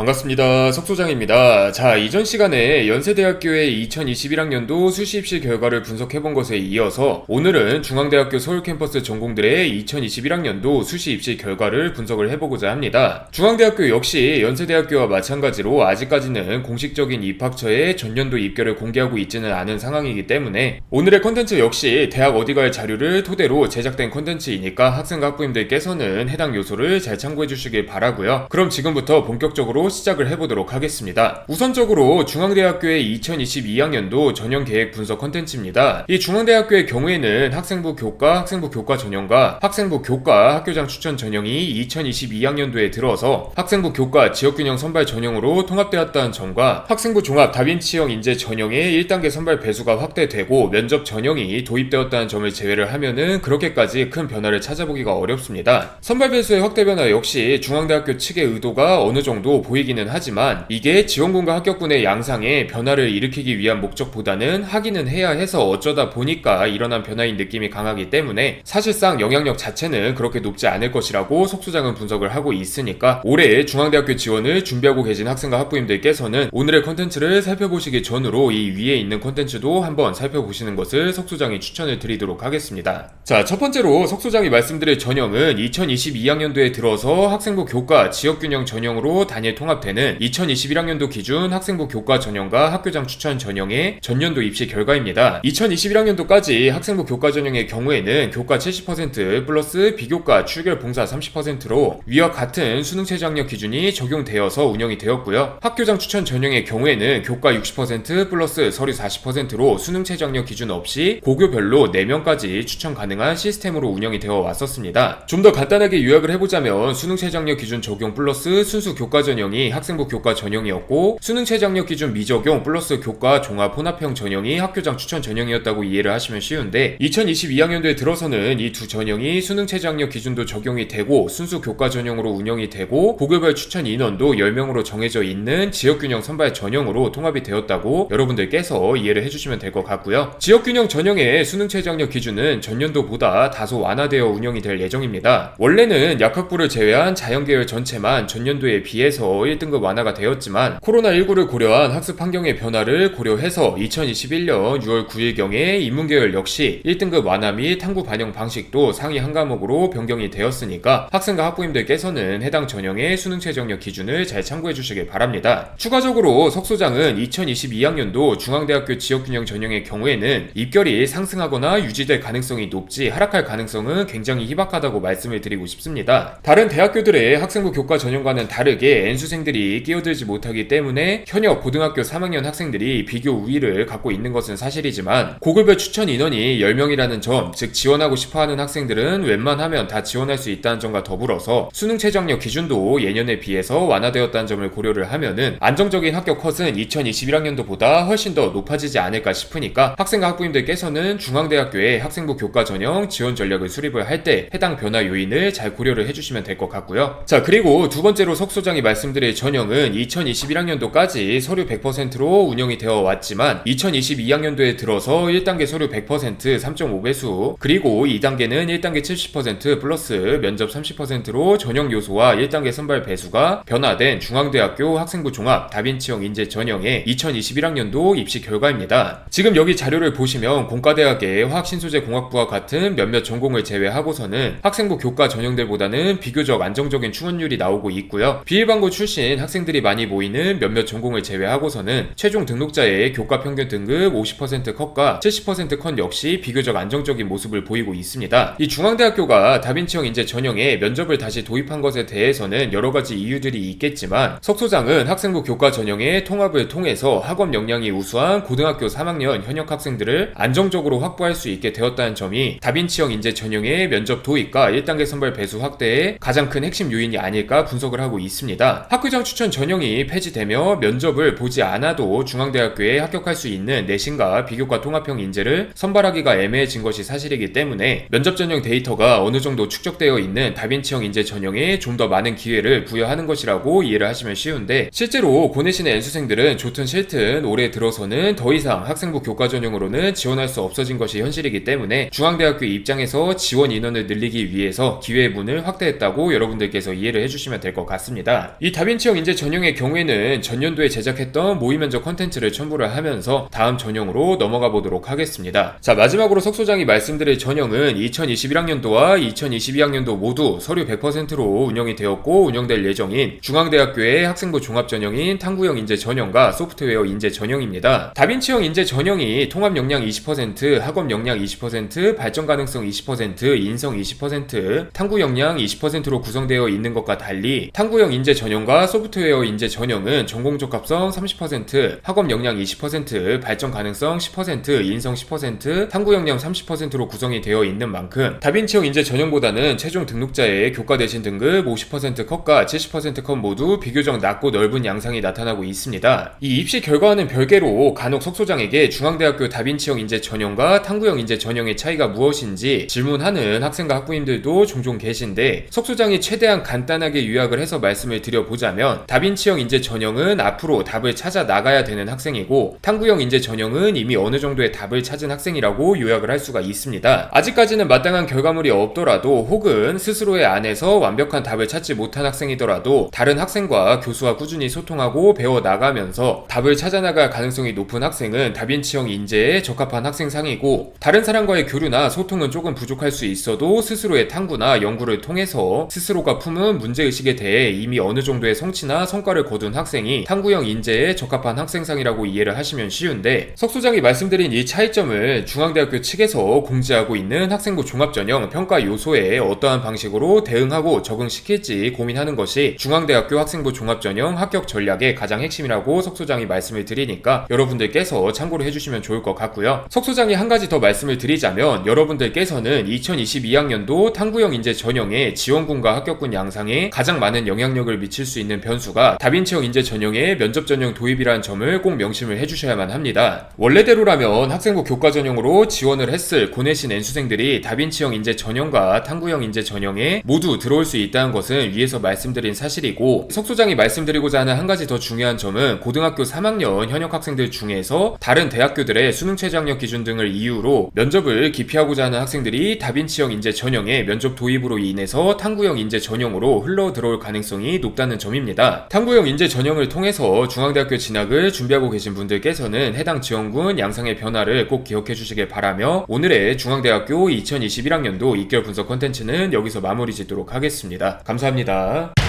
반갑습니다. 석소장입니다. 자, 이전 시간에 연세대학교의 2021학년도 수시 입시 결과를 분석해본 것에 이어서 오늘은 중앙대학교 서울 캠퍼스 전공들의 2021학년도 수시 입시 결과를 분석을 해보고자 합니다. 중앙대학교 역시 연세대학교와 마찬가지로 아직까지는 공식적인 입학처의 전년도 입결을 공개하고 있지는 않은 상황이기 때문에 오늘의 컨텐츠 역시 대학 어디 갈 자료를 토대로 제작된 컨텐츠이니까 학생과 학부모님들께서는 해당 요소를 잘 참고해 주시길 바라고요. 그럼 지금부터 본격적으로 시작을 해보도록 하겠습니다. 우선적으로 중앙대학교의 2022학년도 전형계획 분석 컨텐츠입니다. 이 중앙대학교의 경우에는 학생부 교과 전형과 학생부 교과 학교장 추천 전형이 2022학년도에 들어서 학생부 교과 지역균형 선발 전형으로 통합되었다는 점과 학생부 종합 다빈치형 인재 전형의 1단계 선발 배수가 확대되고 면접 전형이 도입되었다는 점을 제외를 하면은 그렇게까지 큰 변화를 찾아보기가 어렵습니다. 선발 배수의 확대 변화 역시 중앙대학교 측의 의도가 어느 정도 보이기는 하지만 이게 지원군과 합격군의 양상에 변화를 일으키기 위한 목적보다는 하기는 해야 해서 어쩌다 보니까 일어난 변화인 느낌이 강하기 때문에 사실상 영향력 자체는 그렇게 높지 않을 것이라고 속수장은 분석을 하고 있으니까 올해 중앙대학교 지원을 준비하고 계신 학생과 학부모님들께서는 오늘의 컨텐츠를 살펴보시기 전으로 이 위에 있는 컨텐츠도 한번 살펴보시는 것을 석소장이 추천을 드리도록 하겠습니다. 자, 첫 번째로 석소장이 말씀드릴 전형은 2022학년도에 들어서 학생부 교과 지역균형 전형으로 단일 통합되는 2021학년도 기준 학생부 교과 전형과 학교장 추천 전형의 전년도 입시 결과입니다. 2021학년도까지 학생부 교과 전형의 경우에는 교과 70% 플러스 비교과 출결 봉사 30%로 위와 같은 수능 최저 학력 기준이 적용되어서 운영이 되었고요. 학교장 추천 전형의 경우에는 교과 60% 플러스 서류 40%로 수능 최저 학력 기준 없이 고교별로 4명까지 추천 가능한 시스템으로 운영이 되어 왔었습니다. 좀 더 간단하게 요약을 해보자면 수능 최저 학력 기준 적용 플러스 순수 교과 전형이 학생부 교과 전형이었고 수능 최저 학력 기준 미적용 플러스 교과 종합 혼합형 전형이 학교장 추천 전형이었다고 이해를 하시면 쉬운데 2022학년도에 들어서는 이 두 전형이 수능 최저 학력 기준도 적용이 되고 순수 교과 전형으로 운영이 되고 고교별 추천 인원도 10명으로 정해져 있는 지역균형 선발 전형으로 통합이 되었다고 여러분들께서 이해를 해주시면 될 것 같고요. 지역균형 전형의 수능 최저 학력 기준은 전년도보다 다소 완화되어 운영이 될 예정입니다. 원래는 약학부를 제외한 자연계열 전체만 전년도에 비해서 1등급 완화가 되었지만 코로나19를 고려한 학습 환경의 변화를 고려해서 2021년 6월 9일경에 인문계열 역시 1등급 완화 및 탐구 반영 방식도 상위 한 과목으로 변경이 되었으니까 학생과 학부모님들께서는 해당 전형의 수능 최저 학력 기준을 잘 참고해 주시길 바랍니다. 추가적으로 석소장은 2022학년도 중앙대학교 지역균형 전형의 경우에는 입결이 상승하거나 유지될 가능성이 높지 하락할 가능성은 굉장히 희박하다고 말씀을 드리고 싶습니다. 다른 대학교들의 학생부 교과 전형과는 다르게 N수생들이 끼어들지 못하기 때문에 현역 고등학교 3학년 학생들이 비교 우위를 갖고 있는 것은 사실이지만 고교별 추천 인원이 10명이라는 점, 즉 지원하고 싶어하는 학생들은 웬만하면 다 지원할 수 있다는 점과 더불어서 수능 최저 학력 기준도 예년에 비해서 완화되었다는 점을 고려를 하면은 안정적인 합격 컷은 2021학년도보다 훨씬 더 높아지지 않을까 싶으니까 학생과 학부모님들께서는 중앙대학교의 학생부 교과 전형 지원 전략을 수립을 할 때 해당 변화 요인을 잘 고려를 해주시면 될 것 같고요. 자, 그리고 두 번째로 석소장이 말씀드릴 전형은 2021학년도까지 서류 100%로 운영이 되어 왔지만 2022학년도에 들어서 1단계 서류 100% 3.5배수 그리고 2단계는 1단계 70% 플러스 면접 30%로 전형 요소와 1단계 선발 배수가 변화된 중앙대학교 학생부 종합 다빈치형 인재 전형의 2021학년도 입시 결과입니다. 지금 여기 자료를 보시면 공과대학의 화학신소재 공학부와 같은 몇몇 전공을 제외하고서는 학생부 교과 전형들보다는 비교적 안정적인 충원율이 나오고 있고요. 비일반고 출신 학생들이 많이 모이는 몇몇 전공을 제외하고서는 최종 등록자의 교과 평균 등급 50% 컷과 70% 컷 역시 비교적 안정적인 모습을 보이고 있습니다. 이 중앙대학교가 다빈치형 인재 전형에 면접을 다시 도입한 것에 대해서는 여러가지 이유들이 있겠지만 석소장은 학생부 교과 전형의 통합을 통해서 학업 역량이 우수한 고등학교 3학년 현역 학생들을 안정적으로 확보할 수 있게 되었다는 점이 다빈치형 인재 전형의 면접 도입과 1단계 선발 배수 확대의 가장 큰 핵심 요인이 아닐까 분석을 하고 있습니다. 학교장 추천 전형이 폐지되며 면접을 보지 않아도 중앙대학교에 합격할 수 있는 내신과 비교과 통합형 인재를 선발하기가 애매해진 것이 사실이기 때문에 면접 전형 데이터가 어느 정도 축적되어 있는 다빈치형 인재 전형에 좀 더 많은 기회를 부여하는 것이라고 이해를 하시면 쉬운데 실제로 고내신의 N수생들은 좋든 싫든 올해 들어서는 더 이상 학생부 교과 전형으로는 지원할 수 없어진 것이 현실이기 때문에 중앙대학교 입장에서 지원 인원을 늘리기 위해서 기회의 문을 확대했다고 여러분들께서 이해를 해주시면 될 것 같습니다. 이 다빈치 다빈치형 인재 전형의 경우에는 전년도에 제작했던 모의 면접 컨텐츠를 첨부를 하면서 다음 전형으로 넘어가 보도록 하겠습니다. 자, 마지막으로 석 소장이 말씀드릴 전형은 2021학년도와 2022학년도 모두 서류 100%로 운영이 되었고 운영될 예정인 중앙대학교의 학생부 종합 전형인 탐구형 인재 전형과 소프트웨어 인재 전형입니다. 다빈치형 인재 전형이 통합 역량 20%, 학업 역량 20%, 발전 가능성 20%, 인성 20%, 탐구 역량 20%로 구성되어 있는 것과 달리 탐구형 인재 전형과 소프트웨어 인재 전형은 전공 적합성 30%, 학업 역량 20%, 발전 가능성 10%, 인성 10%, 탐구 역량 30%로 구성이 되어 있는 만큼 다빈치형 인재 전형보다는 최종 등록자의 교과 대신 등급 50% 컷과 70% 컷 모두 비교적 낮고 넓은 양상이 나타나고 있습니다. 이 입시 결과와는 별개로 간혹 석 소장에게 중앙대학교 다빈치형 인재 전형과 탐구형 인재 전형의 차이가 무엇인지 질문하는 학생과 학부님들도 종종 계신데 석 소장이 최대한 간단하게 요약을 해서 말씀을 드려보자면 다빈치형 인재 전형은 앞으로 답을 찾아 나가야 되는 학생이고 탐구형 인재 전형은 이미 어느 정도의 답을 찾은 학생이라고 요약을 할 수가 있습니다. 아직까지는 마땅한 결과물이 없더라도 혹은 스스로의 안에서 완벽한 답을 찾지 못한 학생이더라도 다른 학생과 교수와 꾸준히 소통하고 배워 나가면서 답을 찾아 나갈 가능성이 높은 학생은 다빈치형 인재에 적합한 학생상이고 다른 사람과의 교류나 소통은 조금 부족할 수 있어도 스스로의 탐구나 연구를 통해서 스스로가 품은 문제의식에 대해 이미 어느 정도의 성취나 성과를 거둔 학생이 탐구형 인재에 적합한 학생상이라고 이해를 하시면 쉬운데 석 소장이 말씀드린 이 차이점을 중앙대학교 측에서 공지하고 있는 학생부 종합전형 평가 요소에 어떠한 방식으로 대응하고 적응시킬지 고민하는 것이 중앙대학교 학생부 종합전형 합격 전략의 가장 핵심이라고 석 소장이 말씀을 드리니까 여러분들께서 참고를 해주시면 좋을 것 같고요. 석 소장이 한 가지 더 말씀을 드리자면 여러분들께서는 2022학년도 탐구형 인재 전형의 지원군과 합격군 양상에 가장 많은 영향력을 미칠 수 있는 변수가 다빈치형 인재 전형의 면접 전형 도입이라는 점을 꼭 명심을 해주셔야만 합니다. 원래대로라면 학생부 교과 전형으로 지원을 했을 고내신 N수생들이 다빈치형 인재 전형과 탐구형 인재 전형에 모두 들어올 수 있다는 것은 위에서 말씀드린 사실이고 석 소장이 말씀드리고자 하는 한 가지 더 중요한 점은 고등학교 3학년 현역 학생들 중에서 다른 대학교들의 수능 최저 학력 기준 등을 이유로 면접을 기피하고자 하는 학생들이 다빈치형 인재 전형의 면접 도입으로 인해서 탐구형 인재 전형으로 흘러 들어올 가능성이 높다는 점입니다. 탐구형 인재 전형을 통해서 중앙대학교 진학을 준비하고 계신 분들께서는 해당 지원군 양상의 변화를 꼭 기억해 주시길 바라며 오늘의 중앙대학교 2021학년도 입결 분석 컨텐츠는 여기서 마무리 짓도록 하겠습니다. 감사합니다.